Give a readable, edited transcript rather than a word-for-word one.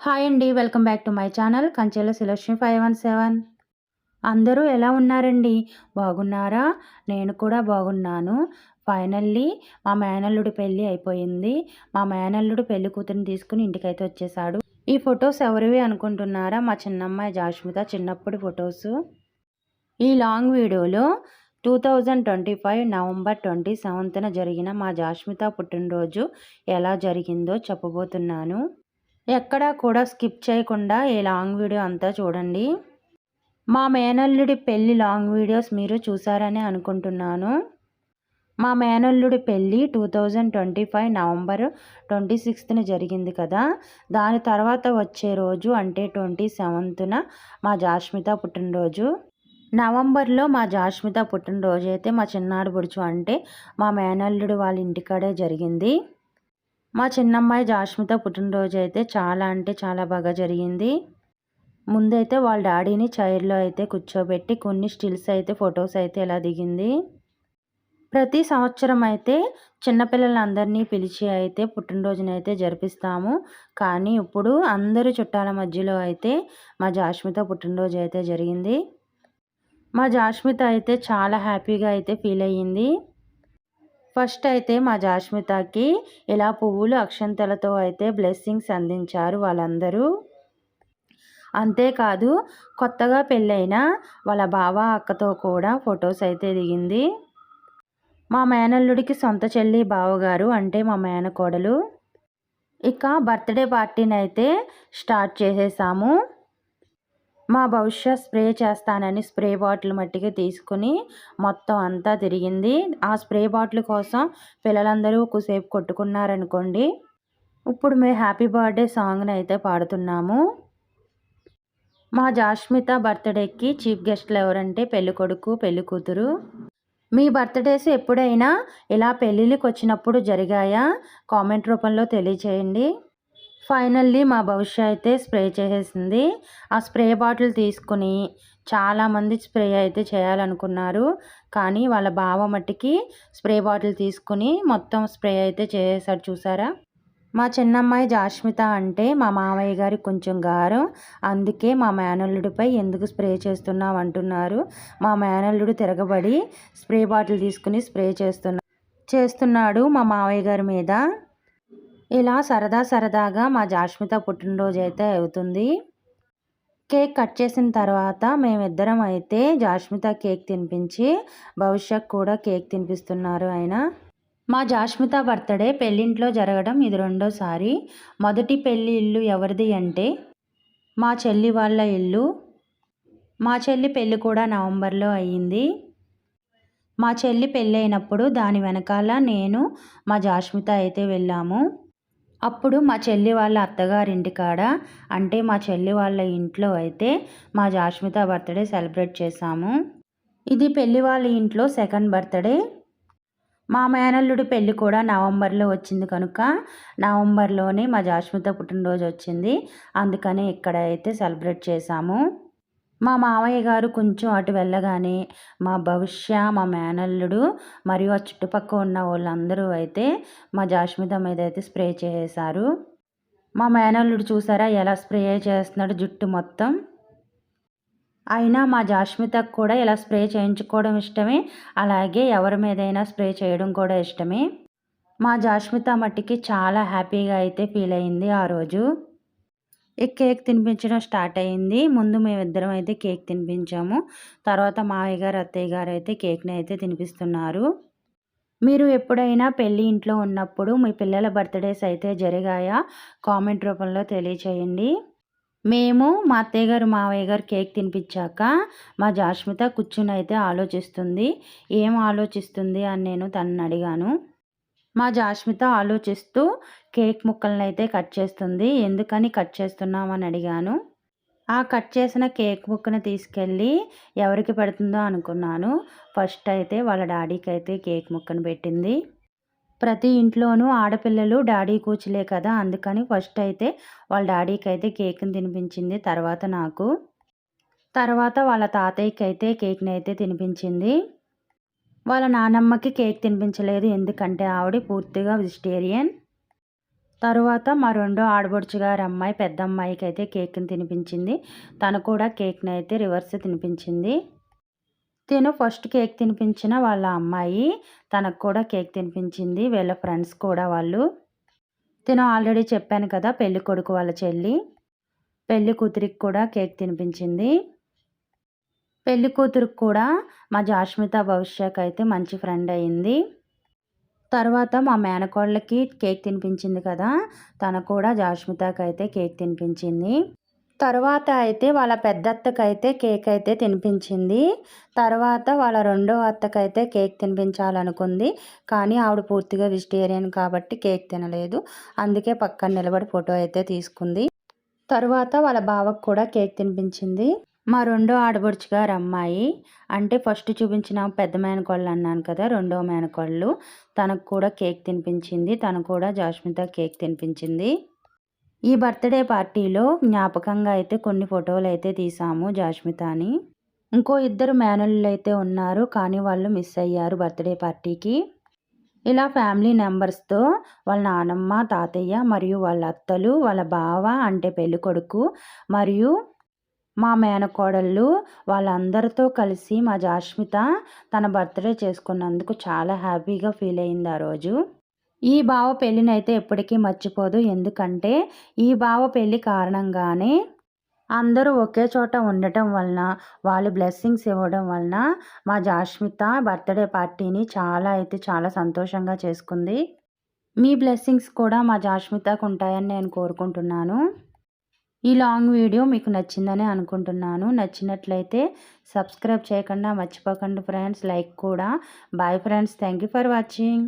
Hi అండి. Welcome back to my channel Kanchela Sulakshmi 517. అందరూ ఎలా ఉన్నారండి? బాగున్నారా? నేను కూడా బాగున్నాను. ఫైనల్లీ మా మేనల్లుడి పెళ్లి అయిపోయింది. మా మేనల్లుడు పెళ్లి కూతురిని తీసుకొని ఇంటికైతే వచ్చేసాడు. ఈ ఫొటోస్ ఎవరివి అనుకుంటున్నారా? మా చిన్నమ్మాయి జాష్మిత చిన్నప్పటి ఫొటోసు. ఈ లాంగ్ వీడియోలో 2025 నవంబర్ 27న జరిగిన మా జాష్మిత పుట్టినరోజు ఎలా జరిగిందో చెప్పబోతున్నాను. ఎక్కడా కూడా స్కిప్ చేయకుండా ఈ లాంగ్ వీడియో అంతా చూడండి. మా మేనల్లుడి పెళ్లి లాంగ్ వీడియోస్ మీరు చూసారని అనుకుంటున్నాను. మా మేనల్లుడి పెళ్ళి 2025 నవంబర్ 26న జరిగింది కదా. దాని తర్వాత వచ్చే రోజు అంటే 27న మా జాష్మిత పుట్టినరోజు. నవంబర్లో మా జాష్మిత పుట్టినరోజు అయితే మా చిన్నాడు బుడుచు అంటే మా మేనల్లుడు వాళ్ళ ఇంటికాడే జరిగింది. మా చిన్నమ్మాయి జాష్మిత పుట్టినరోజు అయితే చాలా అంటే చాలా బాగా జరిగింది. ముందైతే వాళ్ళ డాడీని చైర్లో అయితే కూర్చోబెట్టి కొన్ని స్టిల్స్ అయితే ఫొటోస్ అయితే ఇలా దిగింది. ప్రతి సంవత్సరం అయితే చిన్నపిల్లలందరినీ పిలిచి అయితే పుట్టినరోజునైతే జరిపిస్తాము. కానీ ఇప్పుడు అందరూ చుట్టాల మధ్యలో అయితే మా జాష్మిత పుట్టినరోజు అయితే జరిగింది. మా జాష్మిత అయితే చాలా హ్యాపీగా అయితే ఫీల్ అయ్యింది. ఫస్ట్ అయితే మా జాష్మితకి ఇలా పువ్వులు అక్షంతలతో అయితే బ్లెస్సింగ్స్ అందించారు వాళ్ళందరూ. అంతేకాదు కొత్తగా పెళ్ళైన వాళ్ళ బావ అక్కతో కూడా ఫొటోస్ అయితే దిగింది. మా మేనల్లుడికి సొంత చెల్లి బావగారు అంటే మా మేనకోడలు. ఇక బర్త్డే పార్టీని అయితే స్టార్ట్ చేసేసాము. మా భవిష్య స్ప్రే చేస్తానని స్ప్రే బాటిల్ మట్టిగా తీసుకుని మొత్తం అంతా తిరిగింది. ఆ స్ప్రే బాటిల్ కోసం పిల్లలందరూ ఎక్కువసేపు కొట్టుకున్నారనుకోండి. ఇప్పుడు మేము హ్యాపీ బర్త్డే సాంగ్ని అయితే పాడుతున్నాము. మా జాష్మిత బర్త్డేకి చీఫ్ గెస్ట్లు ఎవరంటే పెళ్ళికొడుకు పెళ్ళికూతురు. మీ బర్త్డేస్ ఎప్పుడైనా ఇలా పెళ్ళిళ్ళకి వచ్చినప్పుడు జరిగాయా? కామెంట్ రూపంలో తెలియచేయండి. ఫైనల్లీ మా భవిష్య అయితే స్ప్రే చేసేసింది. ఆ స్ప్రే బాటిల్ తీసుకుని చాలామంది స్ప్రే అయితే చేయాలనుకున్నారు. కానీ వాళ్ళ బావ మట్టికి స్ప్రే బాటిల్ తీసుకుని మొత్తం స్ప్రే అయితే చేసేసాడు. చూసారా? మా చిన్నమ్మాయి జాష్మిత అంటే మా మామయ్య గారి కొంచెం గారం. అందుకే మా మేనల్లుడిపై ఎందుకు స్ప్రే చేస్తున్నావు అంటున్నారు. మా మేనల్లుడు తిరగబడి స్ప్రే బాటిల్ తీసుకుని స్ప్రే చేస్తున్నాడు మా మామయ్య గారి మీద. ఇలా సరదాగా మా జాష్మిత పుట్టినరోజు అయితే అవుతుంది. కేక్ కట్ చేసిన తర్వాత మేమిద్దరం అయితే జాష్మిత కేక్ తినిపించి భవిష్యత్ కూడా కేక్ తినిపిస్తున్నారు ఆయన. మా జాష్మిత బర్త్డే పెళ్ళింట్లో జరగడం ఇది రెండోసారి. మొదటి పెళ్ళి ఇల్లు ఎవరిది అంటే మా చెల్లి వాళ్ళ ఇల్లు. మా చెల్లి పెళ్ళి కూడా నవంబర్లో అయ్యింది. మా చెల్లి పెళ్ళి అయినప్పుడు దాని వెనకాల నేను మా జాష్మిత అయితే వెళ్ళాము. అప్పుడు మా చెల్లి వాళ్ళ అత్తగారింటి కాడ అంటే మా చెల్లి వాళ్ళ ఇంట్లో అయితే మా జాష్మిత బర్త్డే సెలబ్రేట్ చేశాము. ఇది పెళ్ళి వాళ్ళ ఇంట్లో సెకండ్ బర్త్డే. మా మేనల్లుడి పెళ్ళి కూడా నవంబర్లో వచ్చింది కనుక నవంబర్లోనే మా జాష్మిత పుట్టినరోజు వచ్చింది. అందుకని ఇక్కడ అయితే సెలబ్రేట్ చేశాము. మా మామయ్య గారు కొంచెం అటు వెళ్ళగానే మా భవిష్య మా మేనల్లుడు మరియు ఆ చుట్టుపక్కల ఉన్న వాళ్ళందరూ అయితే మా జాష్మిత మీద అయితే స్ప్రే చేసేసారు. మా మేనల్లుడు చూసారా ఎలా స్ప్రే చేస్తున్నాడు జుట్టు మొత్తం. అయినా మా జాష్మితకు కూడా ఇలా స్ప్రే చేయించుకోవడం ఇష్టమే. అలాగే ఎవరి మీదైనా స్ప్రే చేయడం కూడా ఇష్టమే. మా జాష్మిత మట్టికి చాలా హ్యాపీగా అయితే ఫీల్ అయింది ఆ రోజు. ఈ కేక్ తినిపించడం స్టార్ట్ అయింది. ముందు మేమిద్దరం అయితే కేక్ తినిపించాము. తర్వాత మావయ్య గారు అత్తయ్య గారు అయితే కేక్ని అయితే తినిపిస్తున్నారు. మీరు ఎప్పుడైనా పెళ్ళి ఇంట్లో ఉన్నప్పుడు మీ పిల్లల బర్త్డేస్ అయితే జరిగాయా? కామెంట్ రూపంలో తెలియచేయండి. మేము మా అత్తయ్య గారు మావయ్య గారు కేక్ తినిపించాక మా జాష్మిత కూర్చుని అయితే ఆలోచిస్తుంది. ఏం ఆలోచిస్తుంది అని నేను తనని అడిగాను. మా జాష్మిత ఆలోచిస్తూ కేక్ ముక్కలను అయితే కట్ చేస్తుంది. ఎందుకని కట్ చేస్తున్నామని అడిగాను. ఆ కట్ చేసిన కేక్ ముక్కను తీసుకెళ్ళి ఎవరికి పెడుతుందో అనుకున్నాను. ఫస్ట్ అయితే వాళ్ళ డాడీకి అయితే కేక్ ముక్కను పెట్టింది. ప్రతి ఇంట్లోనూ ఆడపిల్లలు డాడీ కూచులే కదా. అందుకని ఫస్ట్ అయితే వాళ్ళ డాడీకి అయితే కేక్ని తినిపించింది. తర్వాత నాకు. తర్వాత వాళ్ళ తాతయ్యకి అయితే కేక్ని అయితే తినిపించింది. వాళ్ళ నానమ్మకి కేక్ తినిపించలేదు. ఎందుకంటే ఆవిడ పూర్తిగా వెజిటేరియన్. తరువాత మా రెండో ఆడబడుచు గారి అమ్మాయి పెద్ద అమ్మాయికి అయితే కేక్ని తినిపించింది. తను కూడా కేక్ని అయితే రివర్స్ తినిపించింది. తిను ఫస్ట్ కేక్ తినిపించిన వాళ్ళ అమ్మాయి తనకు కూడా కేక్ తినిపించింది. వీళ్ళ ఫ్రెండ్స్ కూడా వాళ్ళు. తిను ఆల్రెడీ చెప్పాను కదా, పెళ్లి కొడుకు వాళ్ళ చెల్లి. పెళ్లి కూతురికి కూడా కేక్ తినిపించింది. పెళ్లి కూతురికి కూడా మా జాష్మిత భవిష్యకి అయితే మంచి ఫ్రెండ్ అయింది. తర్వాత మా మేనకోళ్ళకి కేక్ తినిపించింది కదా, తను కూడా జాష్మితకి అయితే కేక్ తినిపించింది. తర్వాత అయితే వాళ్ళ పెద్దత్తకైతే కేక్ అయితే తినిపించింది. తర్వాత వాళ్ళ రెండో అత్తకైతే కేక్ తినిపించాలనుకుంది. కానీ ఆవిడ పూర్తిగా వెజిటేరియన్ కాబట్టి కేక్ తినలేదు. అందుకే పక్కన నిలబడి ఫోటో అయితే తీసుకుంది. తర్వాత వాళ్ళ బావకు కూడా కేక్ తినిపించింది. మా రెండో ఆడబడుచు గారు అమ్మాయి, అంటే ఫస్ట్ చూపించిన పెద్ద మేనకోళ్ళు అన్నాను కదా, రెండో మేనకోళ్ళు, తనకు కూడా కేక్ తినిపించింది. తను కూడా జాష్మిత కేక్ తినిపించింది. ఈ బర్త్డే పార్టీలో జ్ఞాపకంగా అయితే కొన్ని ఫోటోలు అయితే తీసాము జాష్మితాని. ఇంకో ఇద్దరు మేనల్లులు అయితే ఉన్నారు, కానీ వాళ్ళు మిస్ అయ్యారు బర్త్డే పార్టీకి. ఇలా ఫ్యామిలీ మెంబర్స్తో వాళ్ళ నానమ్మ, తాతయ్య మరియు వాళ్ళ అత్తలు, వాళ్ళ బావ అంటే పెళ్ళికొడుకు మరియు మా మేనకోడళ్ళు వాళ్ళందరితో కలిసి మా జాష్మిత తన బర్త్డే చేసుకున్నందుకు చాలా హ్యాపీగా ఫీల్ అయింది ఆ రోజు. ఈ బావ పెళ్ళినైతే ఎప్పటికీ మర్చిపోదు. ఎందుకంటే ఈ బావ పెళ్ళి కారణంగానే అందరూ ఒకే చోట ఉండటం వలన, వాళ్ళు బ్లెస్సింగ్స్ ఇవ్వడం వలన మా జాష్మిత బర్త్డే పార్టీని చాలా సంతోషంగా చేసుకుంది. మీ బ్లెస్సింగ్స్ కూడా మా జాష్మితకు ఉంటాయని నేను కోరుకుంటున్నాను. ఈ లాంగ్ వీడియో మీకు నచ్చిందని అనుకుంటున్నాను. నచ్చినట్లయితే సబ్స్క్రైబ్ చేయకుండా మర్చిపోకండి ఫ్రెండ్స్. లైక్ కూడా. Bye friends. Thank you for watching.